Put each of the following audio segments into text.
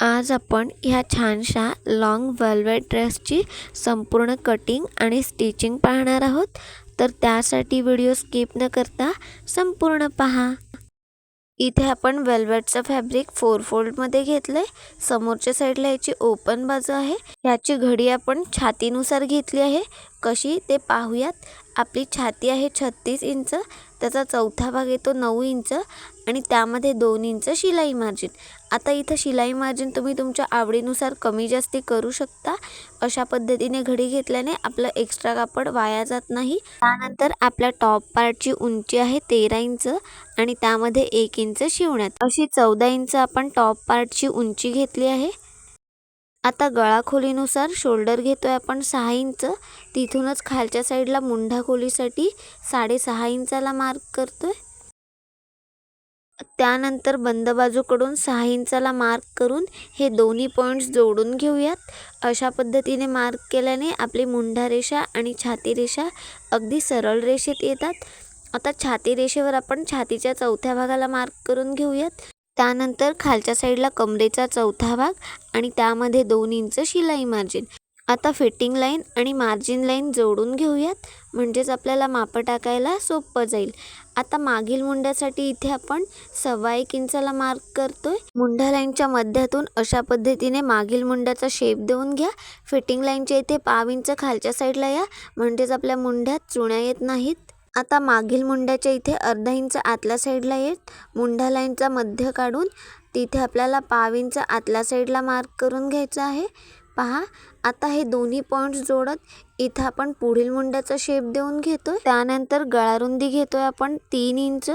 आज आपण ह्या छानशा लॉंग वेल्वेट ड्रेसची संपूर्ण कटिंग आणि स्टिचिंग पाहणार आहोत. तर त्यासाठी व्हिडिओ स्किप न करता संपूर्ण पहा. इथे आपण वेल्वेटचं फॅब्रिक 4 फोल्डमध्ये घेतलंय. समोरच्या साईडला याची ओपन बाजू आहे. याची घडी आपण छातीनुसार घेतली आहे. कशी ते पाहूयात. आपली छाती आहे 36 इंच, त्याचा चौथा भाग येतो 9 इंच आणि त्यामध्ये 2 इंच शिलाई मार्जिन. आता इथं शिलाई मार्जिन तुम्ही तुमच्या आवडीनुसार कमी जास्ती करू शकता. अशा पद्धतीने घडी घेतल्याने आपलं एक्स्ट्रा कापड वाया जात नाही. त्यानंतर आपल्या टॉप पार्टची उंची आहे 13 इंच आणि त्यामध्ये 1 इंच शिवण्यात. अशी 14 इंच आपण टॉप पार्टची उंची घेतली आहे. आता गळा खोलीनुसार शोल्डर घेतोय आपण 6 इंच. तिथूनच खालच्या साईडला मुंढा खोलीसाठी 6.5 इंचाला मार्क करतोय. त्यानंतर बंद बाजूकडून 6 इंचाला मार्क करून हे दोन्ही पॉईंट्स जोडून घेऊयात. अशा पद्धतीने मार्क केल्याने आपली मुंढा रेषा आणि छाती रेषा अगदी सरळ रेषेत येतात. आता छाती रेषेवर आपण छातीच्या चौथ्या भागाला मार्क करून घेऊयात. त्यानंतर खालच्या साईडला कमरेचा चौथा भाग आणि त्यामध्ये 2 इंच शिलाई मार्जिन. आता फिटिंग लाईन आणि मार्जिन लाईन जोडून घेऊयात, म्हणजेच आपल्याला मापं टाकायला सोपं जाईल. आता मागील मुंड्यासाठी इथे आपण 1.25 इंचाला मार्क करतोय. मुंढा लाईनच्या मध्यातून अशा पद्धतीने मागील मुंड्याचा शेप देऊन घ्या. फिटिंग लाईनच्या इथे 1.5 इंच खालच्या साईडला या, म्हणजेच आपल्या मुंढ्यात चुण्या येत नाहीत. आता मागील मुंड्याच्या इथे अर्धा इंच आतल्या साईडला येत मुंढा लाईनचा मध्य काढून तिथे आपल्याला 1.5 इंच आतल्या साईडला मार्क करून घ्यायचं आहे. पहा, आता हे दोन्ही पॉईंट्स जोडत इथं आपण पुढील मुंड्याचा शेप देऊन घेतोय. त्यानंतर गळारुंदी घेतोय आपण 3 इंच.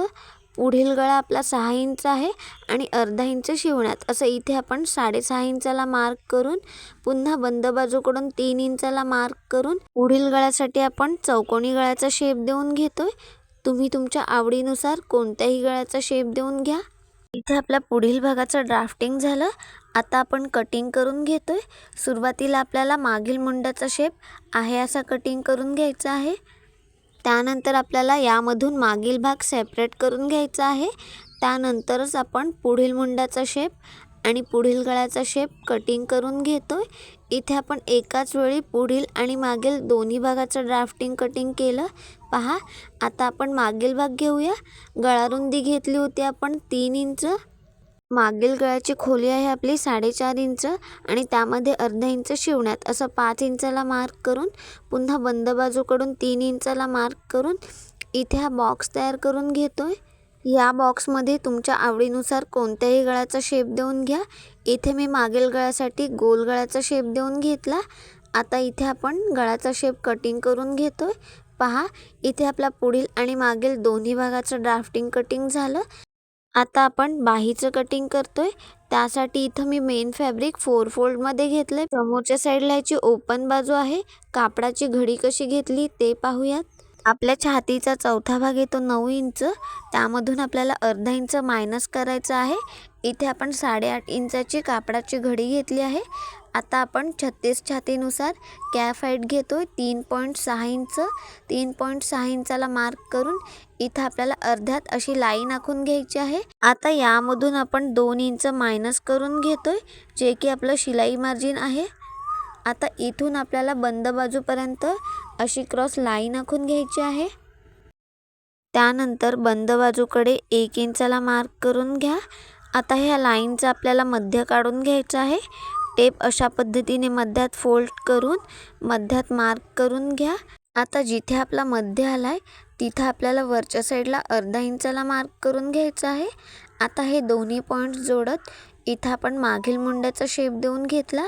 पुढील गळा आपला 6 इंच आहे आणि अर्धा इंच शिवण्यात. असं इथे आपण 6.5 इंचाला मार्क करून पुन्हा बंद बाजूकडून 3 इंचाला मार्क करून पुढील गळ्यासाठी आपण चौकोनी गळ्याचा शेप देऊन घेतोय. तुम्ही तुमच्या आवडीनुसार कोणत्याही गळ्याचा शेप देऊन घ्या. इथे आपल्या पुढील भागाचं ड्राफ्टिंग झालं. आता आपण कटिंग करून घेतोय. सुरुवातीला आपल्याला मागील मुंड्याचा शेप आहे असा कटिंग करून घ्यायचा आहे. त्यानंतर आपल्याला यामधून मागील भाग सेपरेट करून घ्यायचा आहे. त्यानंतरच आपण पुढील मुंड्याचा शेप आणि पुढील गळ्याचा शेप कटिंग करून घेतोय. इथे आपण एकाच वेळी पुढील आणि मागील दोन्ही भागाचं ड्राफ्टिंग कटिंग केलं. पहा, आता आपण मागील भाग घेऊया. गळारुंदी घेतली होती आपण 3 इंच. मागील गळ्याची खोली आहे आपली 4.5 इंच आणि त्यामध्ये अर्धा इंच शिवण्यात. असं 5 इंचाला मार्क करून पुन्हा बंद बाजूकडून 3 इंचाला मार्क करून इथे हा बॉक्स तयार करून घेतोय. या बॉक्समध्ये तुमच्या आवडीनुसार कोणत्याही गळ्याचा शेप देऊन घ्या. इथे मी मागील गळ्यासाठी गोल गळ्याचा शेप देऊन घेतला. आता इथे आपण गळ्याचा शेप कटिंग करून घेतोय. पहा, इथे आपला पुढील आणि मागील दोन्ही भागाचं ड्राफ्टिंग कटिंग झालं. आता आपण बाहीचं कटिंग करतोय. त्यासाठी इथं मी मेन फॅब्रिक 4 फोल्डमध्ये घेतलंय. समोरच्या साईडला याची ओपन बाजू आहे. कापडाची घडी कशी घेतली ते पाहूयात. आपल्या छातीचा चौथा भाग येतो 9 इंच. त्यामधून आपल्याला अर्धा इंच मायनस करायचं आहे. इथे आपण 8.5 इंचाची कापडाची घडी घेतली आहे. आता आपण 36 छातीनुसार कॅफ हाईट घेतोय 3.6 इंच. 3.6 इंचाला मार्क करून इथं आपल्याला अर्ध्यात अशी लाईन आखून घ्यायची आहे. आता यामधून आपण 2 इंच मायनस करून घेतोय, जे की आपलं शिलाई मार्जिन आहे. आता इथून आपल्याला बंद बाजूपर्यंत अशी क्रॉस लाईन आखून घ्यायची आहे. त्यानंतर बंद बाजूकडे 1 इंचाला मार्क करून घ्या. आता ह्या लाईनचा आपल्याला मध्य काढून घ्यायचा आहे. टेप अशा पद्धतीने मध्यात फोल्ड करून मध्यात मार्क करून घ्या. आता जिथे आपला मध्य आलाय तिथं आपल्याला वरच्या साईडला अर्धा इंचाला मार्क करून घ्यायचं आहे. आता हे दोन्ही पॉईंट्स जोडत इथं आपण मागील मुंड्याचा शेप देऊन घेतला.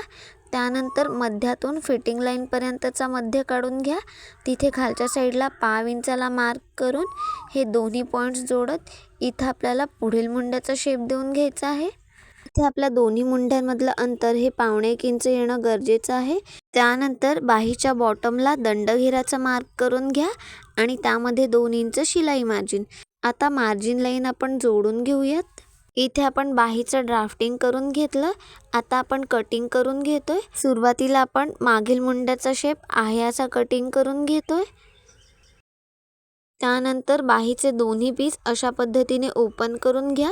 त्यानंतर मध्यातून फिटिंग लाईनपर्यंतचा मध्य काढून घ्या. तिथे खालच्या साईडला 1.5 इंचाला मार्क करून हे दोन्ही पॉईंट्स जोडत इथं आपल्याला पुढील मुंड्याचा शेप देऊन घ्यायचा आहे. इथे आपल्या दोन्ही मुंड्यांमधलं अंतर हे 1.25 इंच येणं गरजेचं आहे. त्यानंतर बाहीच्या बॉटमला दंडघेराचा मार्क करून घ्या आणि त्यामध्ये 2 इंच शिलाई मार्जिन. आता मार्जिन लाईन आपण जोडून घेऊयात. इथे आपण बाहीचं ड्राफ्टिंग करून घेतलं. आता आपण कटिंग करून घेतोय. सुरुवातीला आपण मागील मुंड्याचा शेप आहे असा कटिंग करून घेतोय. त्यानंतर बाहीचे दोन्ही पीस अशा पद्धतीने ओपन करून घ्या.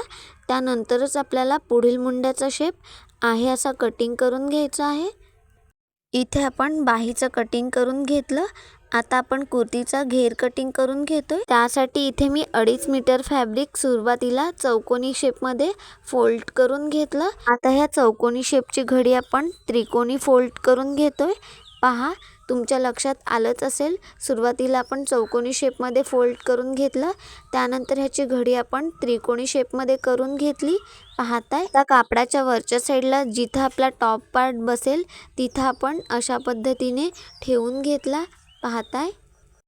त्यानंतरच आपल्याला पुढील मुंड्याचा शेप आहे असा कटिंग करून घ्यायचा आहे। इथे आपण बाहीचं कटिंग करून घेतलं। आता आपण कुर्तीचा घेर कटिंग करून घेतोय। त्यासाठी इथे मी 2.5 मीटर फॅब्रिक सुरुवातीला चौकोनी शेपमध्ये फोल्ड करून घेतलं। आता ह्या चौकोनी शेपची घडी आपण त्रिकोणी फोल्ड करून घेतोय। पहा, तुमच्या लक्षात आलंच असेल, सुरुवातीला आपण चौकोनी शेपमध्ये फोल्ड करून घेतलं, त्यानंतर ह्याची घडी आपण त्रिकोणी शेपमध्ये करून घेतली। पाहताय, त्या कापडाच्या वरच्या साईडला जिथं आपला टॉप पार्ट बसेल तिथं आपण अशा पद्धतीने ठेवून घेतला। पाहताय,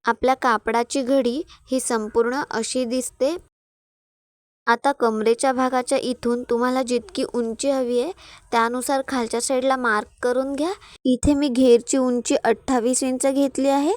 आपल्या कापडाची घडी ही संपूर्ण अशी दिसते। आता कमरेच्या भागाच्या इथून तुम्हाला जितकी उंची हवी आहे त्यानुसार खालच्या साईडला मार्क करून घ्या। इथे मी घेरची उंची 28 इंच घेतली आहे।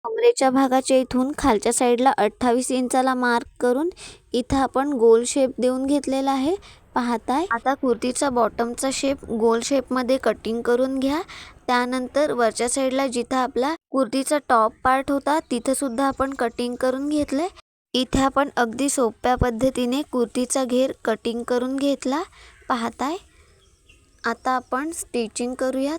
कमरेच्या भागाच्या इथून खालच्या साईडला 28 इंचाला मार्क करून इथं आपण गोल शेप देऊन घेतलेला आहे। पाहताय, आता कुर्तीचा बॉटमचा शेप गोल शेपमध्ये कटिंग करून घ्या। त्यानंतर वरच्या साईडला जिथं आपला कुर्तीचा टॉप पार्ट होता तिथं सुद्धा आपण कटिंग करून घेतलंय। इथे आपण अगदी सोप्या पद्धतीने कुर्तीचा घेर कटिंग करून घेतला। पाहताय, आता आपण स्टिचिंग करूयात।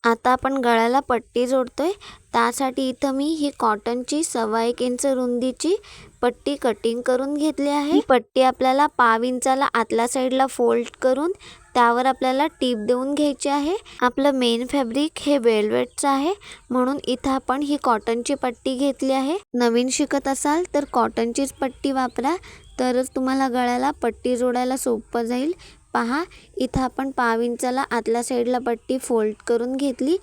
आता आपण गळ्याला पट्टी जोडतोय। त्यासाठी इथं मी ही कॉटनची 1.25 इंच रुंदीची पट्टी कटिंग करून घेतली आहे। ही पट्टी आपल्याला 1/2 इंचाला आतल्या साईडला फोल्ड करून त्यावर आपल्याला टीप देऊन घ्यायची आहे। आपलं मेन फॅब्रिक हे वेल्वेटचं आहे, म्हणून इथं आपण ही कॉटनची पट्टी घेतली आहे। नवीन शिकत असाल तर कॉटनचीच पट्टी वापरा, तरच तुम्हाला गळ्याला पट्टी जोडायला सोपं जाईल। पहा, इथं आपण 1/2 इंचाला आतल्या साईडला पट्टी फोल्ड करून घेतली।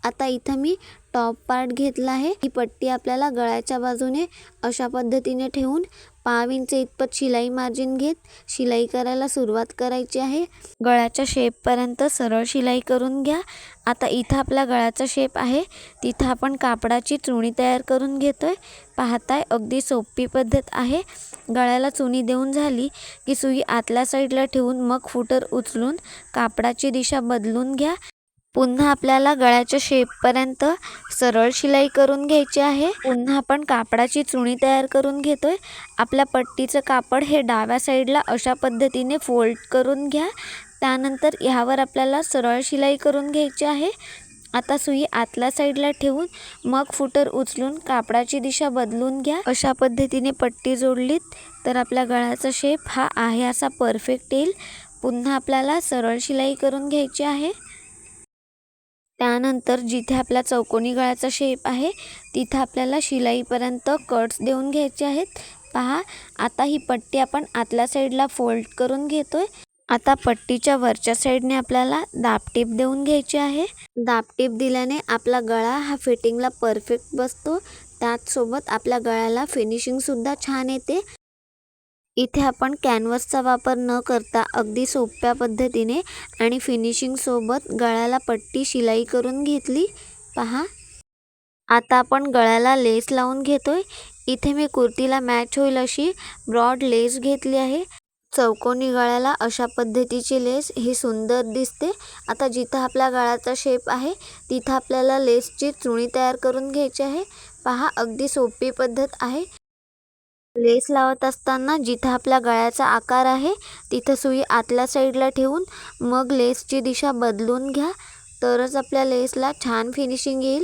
आता इथं मी टॉप पार्ट घेतला आहे। ही पट्टी आपल्याला गळ्याच्या बाजूने अशा पद्धतीने ठेवून 1/2 इंच इतपत शिलाई मार्जिन घेत शिलाई करायला सुरुवात करायची आहे। गळ्याच्या शेपपर्यंत सरळ शिलाई करून घ्या। आता इथं आपला गळ्याचा शेप आहे तिथं आपण कापडाची चुणी तयार करून घेतोय। पाहताय, अगदी सोपी पद्धत आहे। गळ्याला चुणी देऊन झाली की सुई आतल्या साईडला ठेवून मग फुटर उचलून कापडाची दिशा बदलून घ्या। पुन्हा आपल्याला गळ्याच्या शेपपर्यंत सरळ शिलाई करून घ्यायची आहे। पुन्हा आपण कापडाची चुणी तयार करून घेतोय। आपल्या पट्टीचं कापड हे डाव्या साईडला अशा पद्धतीने फोल्ड करून घ्या। त्यानंतर ह्यावर आपल्याला सरळ शिलाई करून घ्यायची आहे। आता सुई आतल्या साईडला ठेवून मग फुटर उचलून कापडाची दिशा बदलून घ्या। अशा पद्धतीने पट्टी जोडलीत तर आपल्या गळ्याचा शेप हा आहे असा परफेक्ट येईल। पुन्हा आपल्याला सरळ शिलाई करून घ्यायची आहे। त्यानंतर जिथे आपला चौकोनी गळ्याचा शेप आहे तिथं आपल्याला शिलाईपर्यंत कट्स देऊन घ्यायचे आहेत। पहा, आता ही पट्टी आपण आतल्या साईडला फोल्ड करून घेतोय। आता पट्टीच्या वरच्या साईडने आपल्याला दाबटीप देऊन घ्यायची आहे। दाबटीप दिल्याने आपला गळा हा फिटिंगला परफेक्ट बसतो। त्याचसोबत आपल्या गळ्याला फिनिशिंग सुद्धा छान येते। इथे आपण कॅनव्हासचा वापर न करता अगदी सोप्या पद्धतीने आणि फिनिशिंग सोबत गळ्याला पट्टी शिलाई करून घेतली। पहा, आता आपण गळ्याला लेस लावून घेतोय। इथे मी कुर्तीला मॅच होईल अशी ब्रॉड लेस घेतली आहे। चौकोनी गळ्याला अशा पद्धतीची लेस ही सुंदर दिसते। आता जिथं आपल्या गळ्याचा शेप आहे तिथं आपल्याला लेसची चुणी तयार करून घ्यायची आहे। पहा, अगदी सोपी पद्धत आहे। लेस लावत असताना जिथं आपल्या गळ्याचा आकार आहे तिथं सुई आतल्या साईडला ठेवून मग लेसची दिशा बदलून घ्या, तरच आपल्या लेसला छान फिनिशिंग येईल।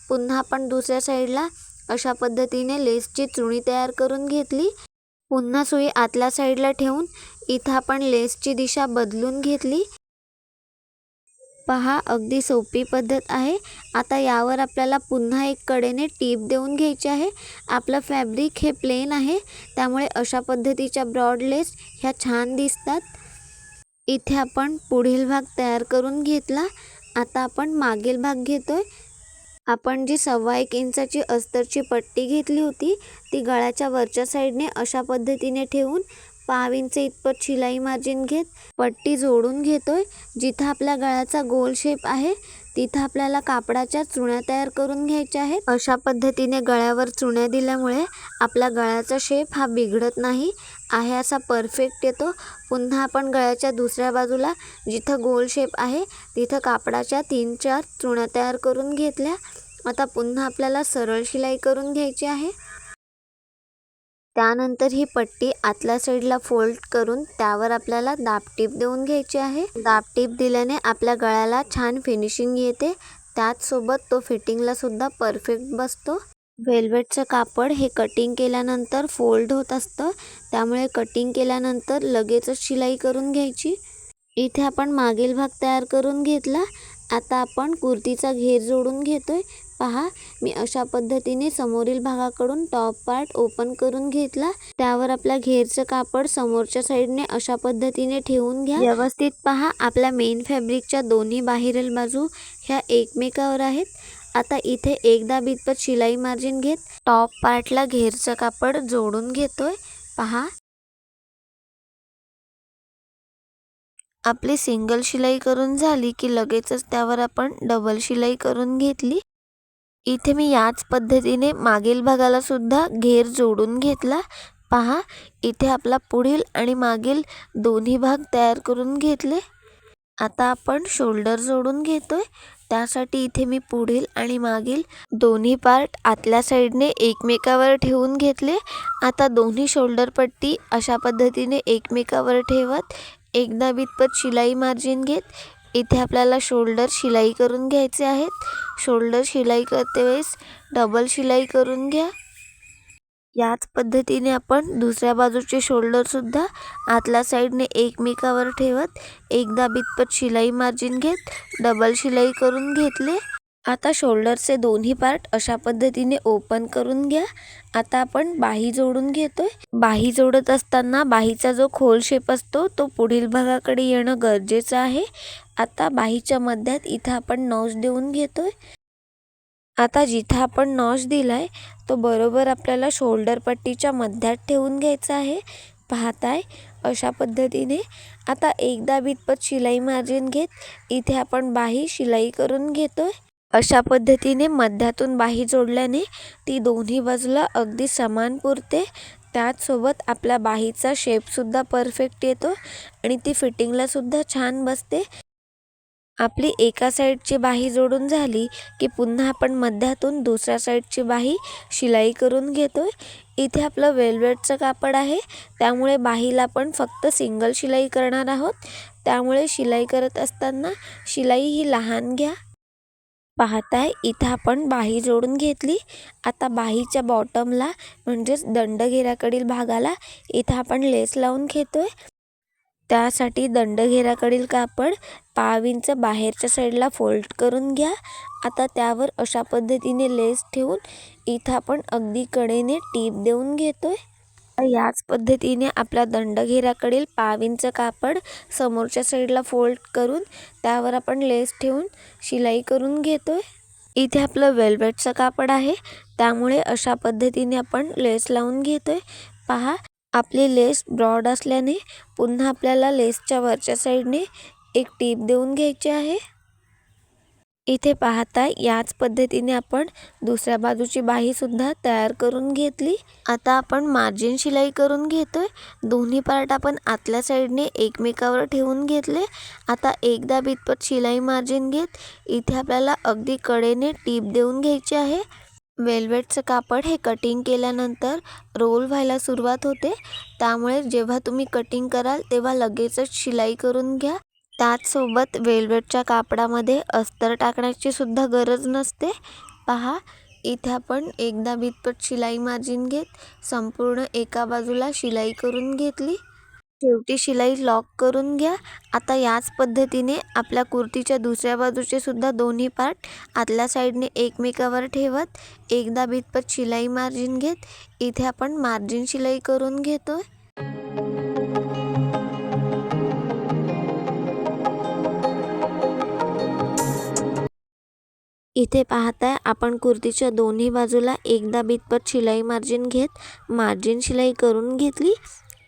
पुन्हा आपण दुसऱ्या साईडला अशा पद्धतीने लेसची चुणी तयार करून घेतली। पुन्हा सुई आतल्या साईडला ठेवून इथं आपण लेसची दिशा बदलून घेतली। पहा, अगदी सोपी पद्धत आहे। आता यावर आपल्याला पुन्हा एक कडेने टीप देऊन घ्यायची आहे। आपलं फॅब्रिक हे प्लेन आहे, त्यामुळे अशा पद्धतीच्या ब्रॉड लेस ह्या छान दिसतात। इथे आपण पुढील भाग तयार करून घेतला। आता आपण मागील भाग घेतोय। आपण जी 1.25 इंचाची अस्तरची पट्टी घेतली होती ती गळ्याच्या वरच्या साईडने अशा पद्धतीने ठेवून 1/2 इंच इतपत शिलाई मार्जिन घेत पट्टी जोडून घेतोय। जिथं आपल्या गळ्याचा गोल शेप आहे तिथं आपल्याला कापडाच्या चुण्या तयार करून घ्यायच्या आहेत। अशा पद्धतीने गळ्यावर चुण्या दिल्यामुळे आपल्या गळ्याचा शेप हा बिघडत नाही, आहे असा परफेक्ट येतो। पुन्हा आपण गळ्याच्या दुसऱ्या बाजूला जिथं गोल शेप आहे तिथं कापडाच्या 3-4 चुण्या तयार करून घेतल्या। आता पुन्हा आपल्याला सरळ शिलाई करून घ्यायची आहे। त्यानंतर ही पट्टी आतल्या साईडला फोल्ड करून त्यावर आपल्याला दाबटीप देऊन घ्यायची आहे. दाबटीप दिल्याने आपल्या गळ्याला छान फिनिशिंग येते. त्याचसोबत तो फिटिंगला सुद्धा परफेक्ट बसतो. वेल्वेटचं कापड हे कटिंग केल्यानंतर फोल्ड होत असतं, त्यामुळे कटिंग केल्यानंतर लगेचच शिलाई करून घ्यायची. इथे आपण मागील भाग तयार करून घेतला. आता आपण कुर्तीचा घेर जोडून घेतोय. पहा, मी अशा पद्धतीने समोरील भागाकडून टॉप पार्ट ओपन करून घेतला. त्यावर आपल्या घेरचं कापड समोरच्या साईडने अशा पद्धतीने ठेवून घ्या. व्यवस्थित पहा, आपल्या मेन फॅब्रिकच्या दोन्ही बाहेरील बाजू ह्या एकमेकावर आहेत. आता इथे एकदा बितपत शिलाई मार्जिन घेत टॉप पार्टला घेरचं कापड जोडून घेतोय. पहा, आपली सिंगल शिलाई करून झाली की लगेचच त्यावर आपण डबल शिलाई करून घेतली. इथे मी याच पद्धतीने मागील भागाला सुद्धा घेर जोडून घेतला. पहा, इथे आपला पुढील आणि मागील दोन्ही भाग तयार करून घेतले. आता आपण शोल्डर जोडून घेतोय. त्यासाठी इथे मी पुढील आणि मागील दोन्ही पार्ट आतल्या साईडने एकमेकावर ठेवून घेतले. आता दोन्ही शोल्डर पट्टी अशा पद्धतीने एकमेकावर ठेवत एकदा बितपत शिलाई मार्जिन घेत इथे आपल्याला शोल्डर शिलाई करून घ्यायचे आहेत. शोल्डर शिलाई करते वेळेस डबल शिलाई करून घ्या. याच पद्धतीने आपण दुसऱ्या बाजूचे शोल्डर सुद्धा आतल्या साईडने एकमेकावर ठेवत एकदा बितपत शिलाई मार्जिन घेत डबल शिलाई करून घेतले. आता शोल्डरचे दोन्ही पार्ट अशा पद्धतीने ओपन करून घ्या. आता आपण बाही जोडून घेतोय. बाही जोडत असताना बाहीचा जो खोल शेप असतो तो पुढील भागाकडे येणं गरजेचं आहे. आता बाहीच्या मध्यात इथं आपण नॉच देऊन घेतोय. आता जिथं आपण नॉच दिलाय तो बरोबर आपल्याला शोल्डर पट्टीच्या मध्यात ठेवून घ्यायचा आहे. पाहताय अशा पद्धतीने. आता एकदा बितपत शिलाई मार्जिन घेत इथे आपण बाही शिलाई करून घेतोय. अशा पद्धतीने मध्यातून बाही जोडल्याने ती दोन्ही बाजूला अगदी समान पुरते. त्याचसोबत आपल्या बाहीचा शेपसुद्धा परफेक्ट येतो आणि ती फिटिंगला सुद्धा छान बसते. आपली एका साईडची बाही जोडून झाली की पुन्हा आपण मध्यातून दुसऱ्या साईडची बाही शिलाई करून घेतोय. इथे आपलं वेल्वेटचं कापड आहे, त्यामुळे बाहीला आपण फक्त सिंगल शिलाई करणार आहोत. त्यामुळे शिलाई करत असताना शिलाई ही लहान घ्या. पाहताय इथं आपण बाही जोडून घेतली. आता बाहीच्या बॉटमला म्हणजेच दंडघेराकडील भागाला इथं आपण लेस लावून घेतोय. त्यासाठी दंडघेराकडील कापड 1/2 इंच बाहेरच्या साईडला फोल्ड करून घ्या. आता त्यावर अशा पद्धतीने लेस ठेवून इथं आपण अगदी कडेने टीप देऊन घेतोय. याच पद्धतीने आपल्या दंडघेराकडील 1/2 इंच कापड समोरच्या साईडला फोल्ड करून त्यावर आपण लेस ठेवून शिलाई करून घेतोय. इथे आपलं वेल्वेटचं कापड आहे, त्यामुळे अशा पद्धतीने आपण लेस लावून घेतोय. पहा, आपली लेस ब्रॉड असल्याने पुन्हा आपल्याला लेसच्या वरच्या साईडने एक टीप देऊन घ्यायची आहे. इथे पाहता याच पद्धतीने आपण दुसऱ्या बाजूची बाही सुद्धा तयार करून घेतली. आता आपण मार्जिन शिलाई करून घेतोय. दोन्ही पार्ट आपण आतल्या साईडने एकमेकावर ठेवून घेतले. आता एकदा बितपत शिलाई मार्जिन घेत इथे आपल्याला अगदी कडेने टीप देऊन घ्यायची आहे. वेल्वेटचं कापड हे कटिंग केल्यानंतर रोल व्हायला सुरुवात होते, त्यामुळे जेव्हा तुम्ही कटिंग कराल तेव्हा लगेचच शिलाई करून घ्या. त्याचसोबत वेल्वेटच्या कापडामध्ये अस्तर टाकण्याची सुद्धा गरज नसते. पहा, इथे आपण एकदा बितपत शिलाई मार्जिन घेत संपूर्ण एका बाजूला शिलाई करून घेतली. शेवटी शिलाई लॉक करून घ्या. आता याच पद्धतीने आपल्या कुर्तीच्या दुसऱ्या बाजूचे सुद्धा दोन्ही पार्ट आतल्या साईडने एकमेकावर ठेवत एकदा बितपत शिलाई मार्जिन घेत इथे आपण मार्जिन शिलाई करून घेतोय. इथे पाहताय आपण कुर्तीच्या दोन्ही बाजूला एकदा बितपत शिलाई मार्जिन घेत मार्जिन शिलाई करून घेतली.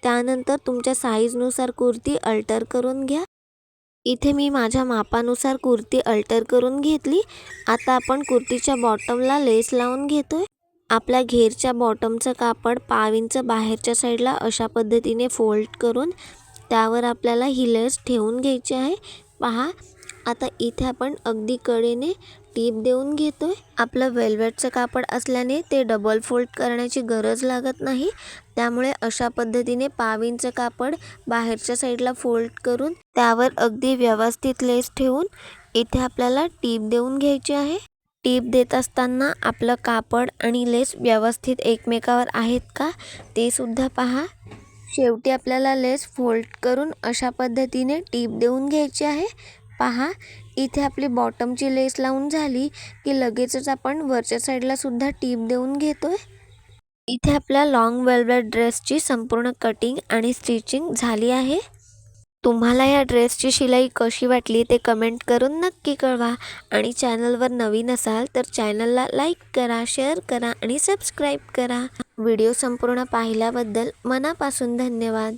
त्यानंतर तुमच्या साईजनुसार कुर्ती अल्टर करून घ्या. इथे मी माझ्या मापानुसार कुर्ती अल्टर करून घेतली. आता आपण कुर्तीच्या बॉटमला लेस लावून घेतोय. आपल्या घेरच्या बॉटमचं कापड 1/2 इंच बाहेरच्या साईडला अशा पद्धतीने फोल्ड करून त्यावर आपल्याला ही लेस ठेवून घ्यायची आहे. पहा, आता इथे आपण अगदी कडेने टीप देऊन घेतोय. आपलं वेल्वेटचं कापड असल्याने ते डबल फोल्ड करण्याची गरज लागत नाही, त्यामुळे अशा पद्धतीने 1/2 इंच कापड बाहेरच्या साईडला फोल्ड करून त्यावर अगदी व्यवस्थित लेस ठेवून इथे आपल्याला टीप देऊन घ्यायची आहे. टीप देत असताना आपलं कापड आणि लेस व्यवस्थित एकमेकावर आहेत का ते सुद्धा पहा. शेवटी आपल्याला लेस फोल्ड करून अशा पद्धतीने टीप देऊन घ्यायची आहे. पहा, इथे आपली बॉटमची लेस लावून झाली की लगेचच आपण वरच्या साईडला सुद्धा टीप देऊन घेतोय. इथे आपल्या लॉंग वेल्वेट ड्रेसची संपूर्ण कटिंग आणि स्टिचिंग झाली आहे. तुम्हाला या ड्रेसची शिलाई कशी वाटली ते कमेंट करून नक्की कळवा आणि चॅनलवर नवीन असाल तर चॅनलला लाईक करा, शेअर करा आणि सबस्क्राईब करा. व्हिडिओ संपूर्ण पाहिल्याबद्दल मनापासून धन्यवाद.